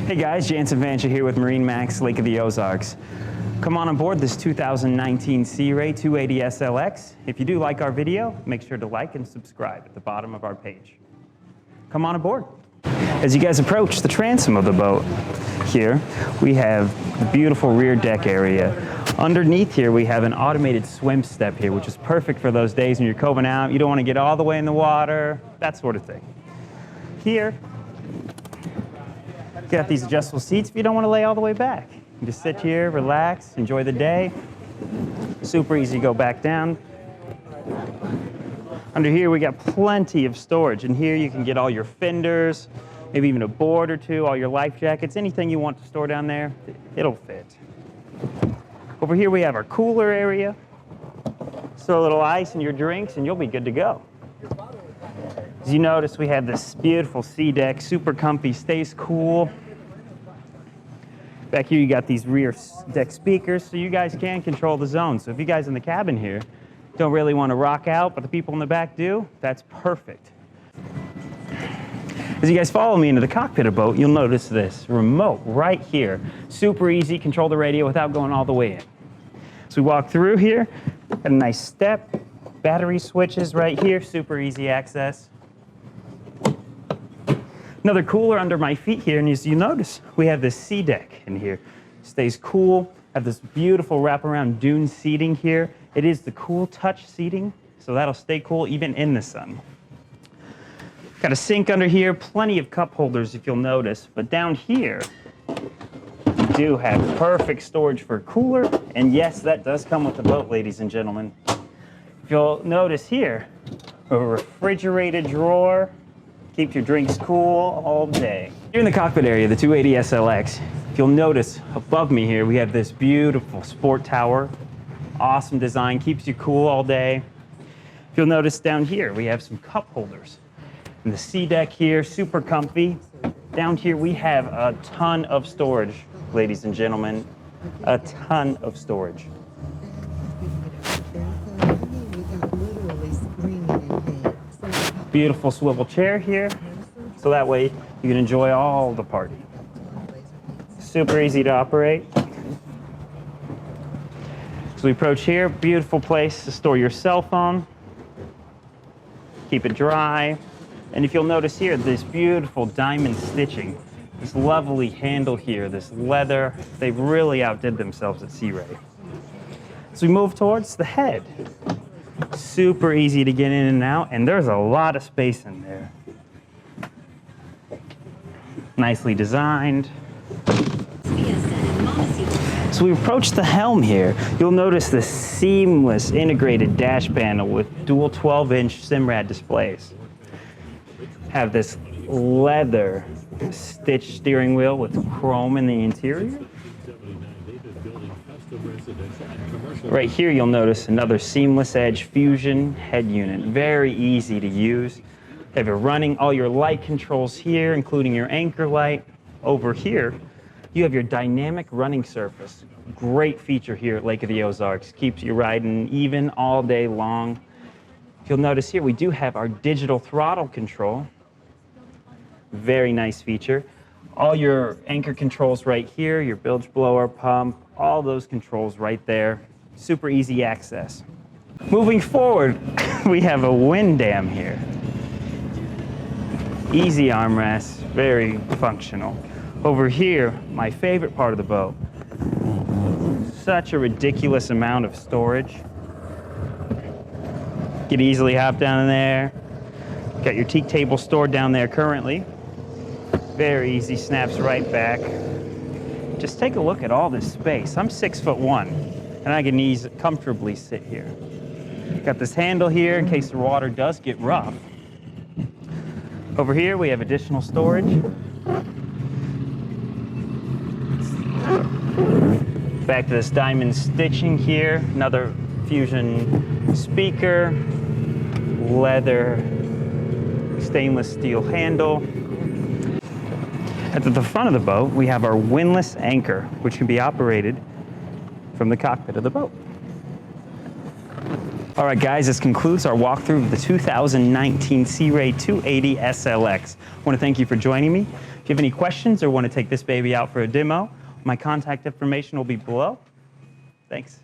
Hey guys, Jansen Fancher here with MarineMax, Lake of the Ozarks. Come on board this 2019 Sea Ray 280 SLX. If you do like our video, make sure to like and subscribe at the bottom of our page. Come on aboard. As you guys approach the transom of the boat, here we have the beautiful rear deck area. Underneath here we have an automated swim step here, which is perfect for those days when you're coving out, you don't want to get all the way in the water, that sort of thing. Here, you got these adjustable seats if you don't want to lay all the way back. You just sit here, relax, enjoy the day. Super easy to go back down. Under here we got plenty of storage, and here you can get all your fenders, maybe even a board or two, all your life jackets, anything you want to store down there, it'll fit. Over here we have our cooler area. Throw a little ice in your drinks and you'll be good to go. As you notice, we have this beautiful sea deck, super comfy, stays cool. Back here you got these rear deck speakers so you guys can control the zone. So if you guys in the cabin here don't really want to rock out, but the people in the back do, that's perfect. As you guys follow me into the cockpit of the boat, you'll notice this remote right here. Super easy, control the radio without going all the way in. So we walk through here, got a nice step, battery switches right here, super easy access. Another cooler under my feet here, and as you notice, we have this sea deck in here. Stays cool, have this beautiful wraparound dune seating here. It is the cool touch seating, so that'll stay cool even in the sun. Got a sink under here, plenty of cup holders if you'll notice, but down here, we do have perfect storage for a cooler, and yes, that does come with the boat, ladies and gentlemen. If you'll notice here, a refrigerated drawer, keeps your drinks cool all day. Here in the cockpit area, the 280 SLX, if you'll notice above me here, we have this beautiful sport tower. Awesome design, keeps you cool all day. If you'll notice down here, we have some cup holders. And the sea deck here, super comfy. Down here, we have a ton of storage, ladies and gentlemen. A ton of storage. Beautiful swivel chair here, so that way you can enjoy all the party. Super easy to operate. So we approach here, beautiful place to store your cell phone. Keep it dry. And if you'll notice here, this beautiful diamond stitching, this lovely handle here, this leather, they've really outdid themselves at Sea Ray. So we move towards the head. Super easy to get in and out, and there's a lot of space in there. Nicely designed. So we approach the helm here. You'll notice the seamless integrated dash panel with dual 12-inch Simrad displays. Have this leather stitched steering wheel with chrome in the interior. Right here you'll notice another seamless edge fusion head unit. Very easy to use. Have your running, all your light controls here, including your anchor light. Over here, you have your dynamic running surface. Great feature here at Lake of the Ozarks. Keeps you riding even all day long. If you'll notice here, we do have our digital throttle control. Very nice feature. All your anchor controls right here, your bilge blower, pump, all those controls right there. Super easy access. Moving forward, we have a wind dam here. Easy armrests, very functional. Over here, my favorite part of the boat. Such a ridiculous amount of storage. You can easily hop down in there. Got your teak table stored down there currently. Very easy, snaps right back. Just take a look at all this space. I'm 6'1", and I can comfortably sit here. Got this handle here in case the water does get rough. Over here we have additional storage. Back to this diamond stitching here. Another fusion speaker, leather, stainless steel handle. At the front of the boat, we have our windlass anchor, which can be operated from the cockpit of the boat. All right, guys, this concludes our walkthrough of the 2019 Sea Ray 280 SLX. I want to thank you for joining me. If you have any questions or want to take this baby out for a demo, my contact information will be below. Thanks.